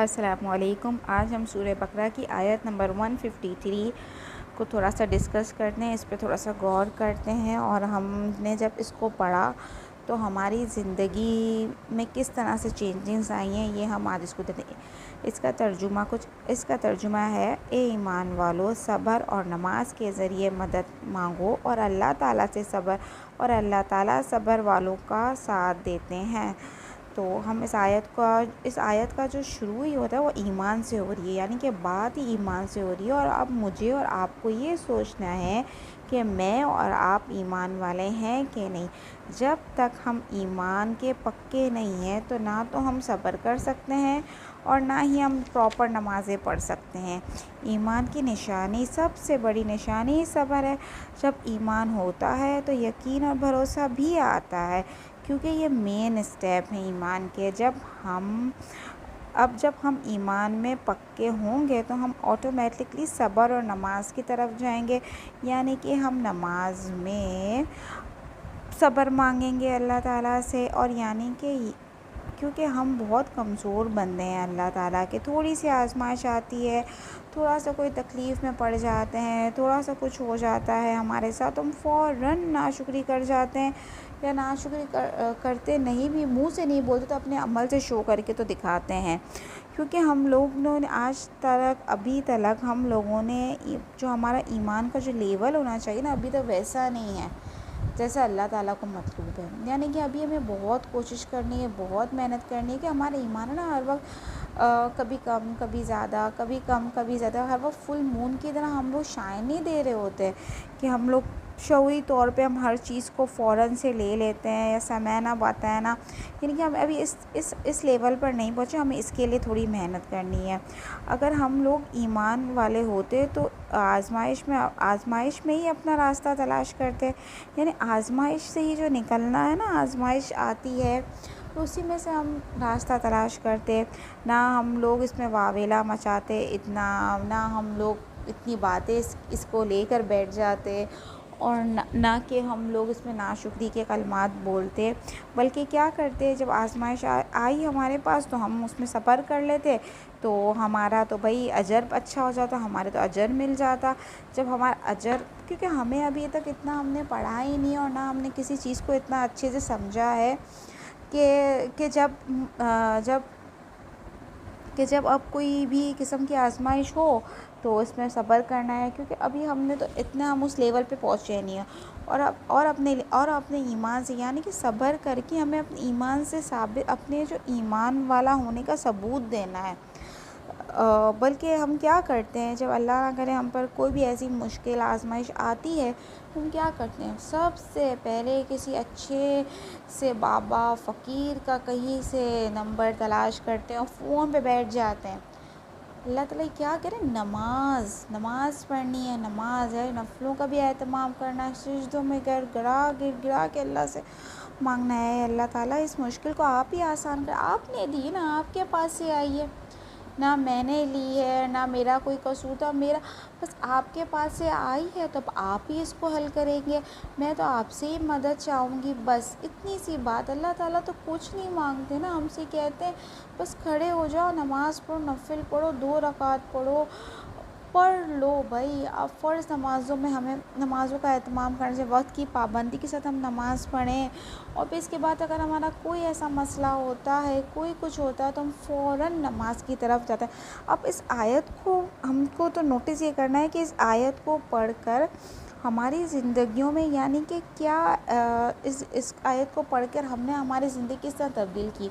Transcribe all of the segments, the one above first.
السلام علیکم۔ آج ہم سورہ بقرہ کی آیت نمبر 153 کو تھوڑا سا ڈسکس کرتے ہیں، اس پہ تھوڑا سا غور کرتے ہیں، اور ہم نے جب اس کو پڑھا تو ہماری زندگی میں کس طرح سے چینجنگز آئی ہیں، یہ ہم آج اس کو دیکھیں۔ اس کا ترجمہ ہے: اے ایمان والو، صبر اور نماز کے ذریعے مدد مانگو اور اللہ تعالیٰ سے صبر، اور اللہ تعالیٰ صبر والوں کا ساتھ دیتے ہیں۔ تو ہم اس آیت کا جو شروع ہی ہوتا ہے وہ ایمان سے ہو رہی ہے، یعنی کہ بات ہی ایمان سے ہو رہی ہے۔ اور اب مجھے اور آپ کو یہ سوچنا ہے کہ میں اور آپ ایمان والے ہیں کہ نہیں۔ جب تک ہم ایمان کے پکے نہیں ہیں تو نہ تو ہم صبر کر سکتے ہیں اور نہ ہی ہم پراپر نمازیں پڑھ سکتے ہیں۔ ایمان کی نشانی، سب سے بڑی نشانی صبر ہے۔ جب ایمان ہوتا ہے تو یقین اور بھروسہ بھی آتا ہے، کیونکہ یہ مین اسٹیپ ہیں ایمان کے۔ جب ہم ایمان میں پکے ہوں گے تو ہم آٹومیٹکلی صبر اور نماز کی طرف جائیں گے، یعنی کہ ہم نماز میں صبر مانگیں گے اللہ تعالیٰ سے، اور یعنی کہ کیونکہ ہم بہت کمزور بندے ہیں اللہ تعالیٰ کے، تھوڑی سی آزمائش آتی ہے، تھوڑا سا کوئی تکلیف میں پڑ جاتے ہیں، تھوڑا سا کچھ ہو جاتا ہے ہمارے ساتھ، ہم فوراً ناشکری کر جاتے ہیں، یا ناشکری کرتے نہیں بھی، منہ سے نہیں بولتے تو اپنے عمل سے شو کر کے تو دکھاتے ہیں۔ کیونکہ ہم لوگوں نے ابھی تک ہم لوگوں نے جو ہمارا ایمان کا جو لیول ہونا چاہیے نا، ابھی تک ویسا نہیں ہے جیسا اللہ تعالیٰ کو مطلوب ہے۔ یعنی کہ ابھی ہمیں بہت کوشش کرنی ہے، بہت محنت کرنی ہے کہ ہمارا ایمان ہے نا ہر وقت کبھی کم کبھی زیادہ، کبھی کم کبھی زیادہ، ہر وقت فل مون کی طرح ہم لوگ شائن نہیں دے رہے ہوتے کہ ہم لوگ شعوری طور پہ ہم ہر چیز کو فوراً سے لے لیتے ہیں، یا سمے نہ بتانا، یعنی کہ ہم ابھی اس لیول پر نہیں پہنچے، ہمیں اس کے لیے تھوڑی محنت کرنی ہے۔ اگر ہم لوگ ایمان والے ہوتے تو آزمائش میں ہی اپنا راستہ تلاش کرتے، یعنی آزمائش سے ہی جو نکلنا ہے نا، آزمائش آتی ہے تو اسی میں سے ہم راستہ تلاش کرتے، نہ ہم لوگ اس میں واویلا مچاتے اتنا، نہ ہم لوگ اتنی باتیں اس کو لے کر بیٹھ جاتے، اور نہ کہ ہم لوگ اس میں ناشکری کے کلمات بولتے، بلکہ کیا کرتے، جب آزمائش آئی ہمارے پاس تو ہم اس میں صبر کر لیتے، تو ہمارا تو بھائی اجر اچھا ہو جاتا، ہمارے تو اجر مل جاتا۔ جب ہمارا اجر، کیونکہ ہمیں ابھی تک اتنا ہم نے پڑھا ہی نہیں، اور نہ ہم نے کسی چیز کو اتنا اچھے سے سمجھا ہے کہ جب اب کوئی بھی قسم کی آزمائش ہو تو اس میں صبر کرنا ہے، کیونکہ ابھی ہم نے تو اتنا ہم اس لیول پہ پہنچے نہیں ہیں، اور اپنے ایمان سے، یعنی کہ صبر کر کے ہمیں اپنے ایمان سے اپنے جو ایمان والا ہونے کا ثبوت دینا ہے۔ بلکہ ہم کیا کرتے ہیں، جب اللہ نہ کرے ہم پر کوئی بھی ایسی مشکل آزمائش آتی ہے تو ہم کیا کرتے ہیں، سب سے پہلے کسی اچھے سے بابا فقیر کا کہیں سے نمبر تلاش کرتے ہیں اور فون پہ بیٹھ جاتے ہیں۔ اللہ تعالیٰ کیا کرے، نماز پڑھنی ہے، نماز ہے، نفلوں کا بھی اہتمام کرنا ہے، سجدوں میں گڑا کے اللہ سے مانگنا ہے، اللہ تعالیٰ اس مشکل کو آپ ہی آسان کر، آپ نے دی نا، آپ کے پاس سے آئی ہے، نہ میں نے لی ہے، نہ میرا کوئی قصور تھا، بس آپ کے پاس سے آئی ہے تو اب آپ ہی اس کو حل کریں گے، میں تو آپ سے ہی مدد چاہوں گی، بس اتنی سی بات۔ اللہ تعالیٰ تو کچھ نہیں مانگتے نا، ہم سے کہتے ہیں بس کھڑے ہو جاؤ، نماز پڑھو، نفل پڑھو، 2 رکعت پڑھ لو بھائی۔ اب فرض نمازوں میں ہمیں نمازوں کا اہتمام کرنا چاہیے، وقت کی پابندی کے ساتھ ہم نماز پڑھیں، اور پھر اس کے بعد اگر ہمارا کوئی ایسا مسئلہ ہوتا ہے، کوئی کچھ ہوتا ہے تو ہم فوراً نماز کی طرف جاتے ہیں۔ اب اس آیت کو ہم کو تو نوٹس یہ کرنا ہے کہ اس آیت کو پڑھ کر ہماری زندگیوں میں، یعنی کہ کیا اس آیت کو پڑھ کر ہم نے ہماری زندگی کس طرح تبدیل کی،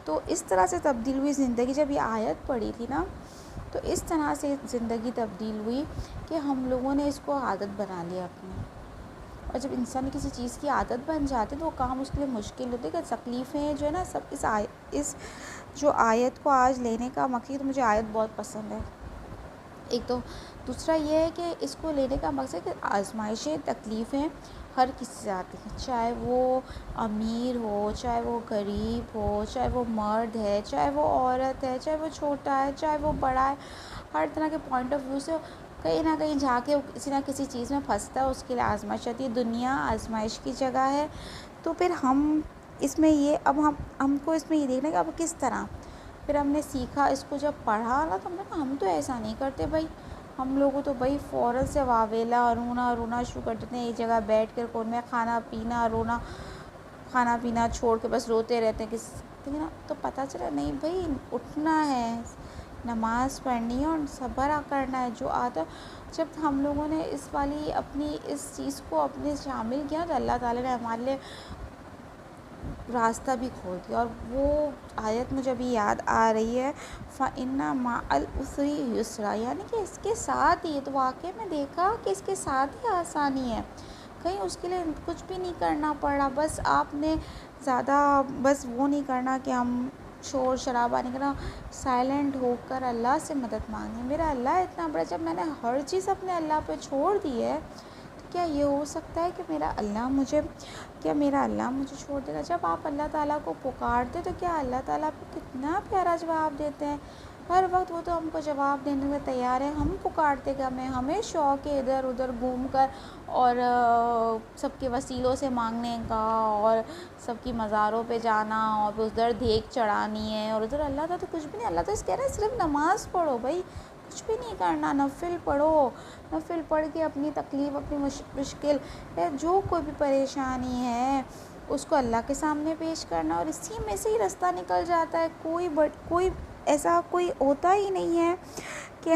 تو اس طرح سے تبدیل ہوئی زندگی۔ جب یہ آیت پڑھی تھی نا تو اس طرح سے زندگی تبدیل ہوئی کہ ہم لوگوں نے اس کو عادت بنا لیا اپنی، اور جب انسان کسی چیز کی عادت بن جاتی ہے تو وہ کام اس کے لیے مشکل ہوتی ہے، کہ تکلیفیں جو ہے نا سب اس جو آیت کو آج لینے کا مقصد، مجھے آیت بہت پسند ہے ایک تو، دوسرا یہ ہے کہ اس کو لینے کا مقصد کہ آزمائشیں، تکلیفیں ہر کسی سے آتی ہیں، چاہے وہ امیر ہو، چاہے وہ غریب ہو، چاہے وہ مرد ہے، چاہے وہ عورت ہے، چاہے وہ چھوٹا ہے، چاہے وہ بڑا ہے، ہر طرح کے پوائنٹ آف ویو سے کہیں نہ کہیں جا کے کسی نہ کسی چیز میں پھنستا ہے، اس کے لیے آزمائش آتی ہے۔ دنیا آزمائش کی جگہ ہے، تو پھر ہم اس میں یہ، اب ہم کو اس میں یہ دیکھنا ہے کہ اب کس طرح پھر ہم نے سیکھا، اس کو جب پڑھا نا تو ہم نے کہا ہم تو ایسا نہیں کرتے بھائی، ہم لوگوں تو بھائی فوراً سے واویلا رونا شروع کر دیتے ہیں، ایک جگہ بیٹھ کر کون میں کھانا پینا رونا، کھانا پینا چھوڑ کے بس روتے رہتے ہیں ٹھیک ہے نا۔ تو پتہ چلا نہیں بھائی، اٹھنا ہے، نماز پڑھنی ہے اور صبر کرنا ہے جو آتا۔ جب ہم لوگوں نے اس والی اپنی اس چیز کو اپنے شامل کیا تو اللہ تعالیٰ نے ہمارے لیے راستہ بھی کھول دیا۔ اور وہ آیت مجھے ابھی یاد آ رہی ہے، فَإِنَّ مَعَ الْعُسْرِ يُسْرًا، یعنی کہ اس کے ساتھ ہی، تو واقعی میں دیکھا کہ اس کے ساتھ ہی آسانی ہے، کہیں اس کے لیے کچھ بھی نہیں کرنا پڑا، بس آپ نے زیادہ بس وہ نہیں کرنا کہ ہم شور شرابہ نہیں کرنا، سائلنٹ ہو کر اللہ سے مدد مانگیں۔ میرا اللہ اتنا بڑا، جب میں نے ہر چیز اپنے اللہ پہ چھوڑ دی ہے تو کیا یہ ہو سکتا ہے کہ میرا اللہ مجھے چھوڑ دے گا؟ جب آپ اللہ تعالیٰ کو پکارتے تو کیا اللہ تعالیٰ آپ کو کتنا پیارا جواب دیتے ہیں، ہر وقت وہ تو ہم کو جواب دینے میں تیار ہے۔ ہم پکارتے کہ ہمیں شوق ہے ادھر ادھر گھوم کر اور سب کے وسیلوں سے مانگنے کا، اور سب کی مزاروں پہ جانا، اور ادھر دیگ چڑھانی ہے، اور ادھر اللہ تعالیٰ تو کچھ بھی نہیں، اللہ تو اس کہہ رہے ہیں صرف نماز پڑھو بھائی، کچھ بھی نہیں کرنا، نفل پڑھو، نفل پڑھ کے اپنی تکلیف، اپنی مشکل یا جو کوئی بھی پریشانی ہے اس کو اللہ کے سامنے پیش کرنا، اور اسی میں سے ہی راستہ نکل جاتا ہے۔ کوئی ایسا کوئی ہوتا ہی نہیں ہے کہ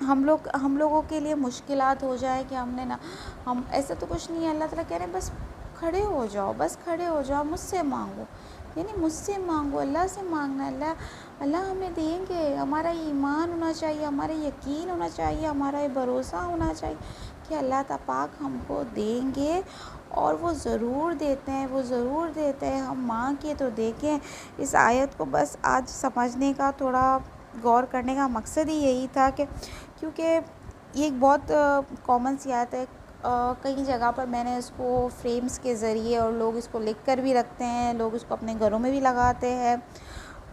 ہم لوگوں کے لیے مشکلات ہو جائے کہ ہم ایسا تو کچھ نہیں ہے۔ اللہ تعالیٰ کہہ رہے ہیں بس کھڑے ہو جاؤ، مجھ سے مانگو، یعنی مجھ سے مانگو، اللہ سے مانگنا، اللہ ہمیں دیں گے۔ ہمارا ایمان ہونا چاہیے، ہمارا یقین ہونا چاہیے، ہمارا بھروسہ ہونا چاہیے کہ اللہ پاک ہم کو دیں گے، اور وہ ضرور دیتے ہیں، ہم مانگ کے تو دیکھیں۔ اس آیت کو بس آج سمجھنے کا، تھوڑا غور کرنے کا مقصد ہی یہی تھا کہ کیونکہ یہ ایک بہت کامن سی آیت ہے، کئی جگہ پر میں نے اس کو فریمز کے ذریعے، اور لوگ اس کو لکھ کر بھی رکھتے ہیں، لوگ اس کو اپنے گھروں میں بھی لگاتے ہیں،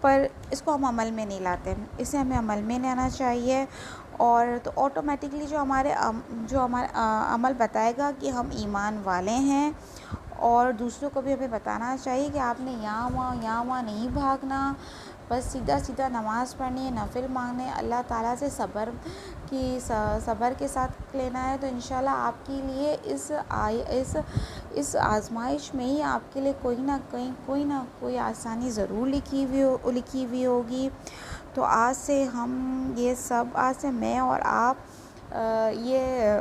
پر اس کو ہم عمل میں نہیں لاتے، اسے ہمیں عمل میں لانا چاہیے، اور تو آٹومیٹکلی جو ہمارا عمل بتائے گا کہ ہم ایمان والے ہیں۔ اور دوسروں کو بھی ہمیں بتانا چاہیے کہ آپ نے یہاں وہاں نہیں بھاگنا، بس سیدھا نماز پڑھنی ہے، نفل مانگنے، اللہ تعالیٰ سے صبر کے ساتھ لینا ہے، تو انشاءاللہ آپ کے لیے اس آزمائش میں ہی آپ کے لیے کوئی نہ کوئی آسانی ضرور لکھی ہوئی ہوگی۔ تو آج سے میں اور آپ یہ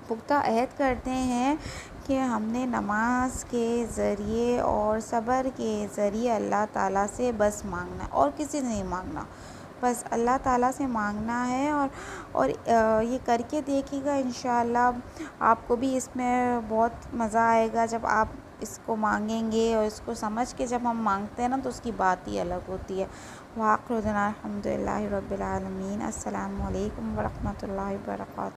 پختہ عہد کرتے ہیں کہ ہم نے نماز کے ذریعے اور صبر کے ذریعے اللہ تعالیٰ سے بس مانگنا ہے، اور کسی سے نہیں مانگنا، بس اللہ تعالیٰ سے مانگنا ہے۔ اور یہ کر کے دیکھیے گا، انشاءاللہ آپ کو بھی اس میں بہت مزہ آئے گا، جب آپ اس کو مانگیں گے، اور اس کو سمجھ کے جب ہم مانگتے ہیں نا تو اس کی بات ہی الگ ہوتی ہے۔ وآخر دعوانا الحمد للہ رب العالمین۔ السلام علیکم ورحمۃ اللہ وبرکاتہ۔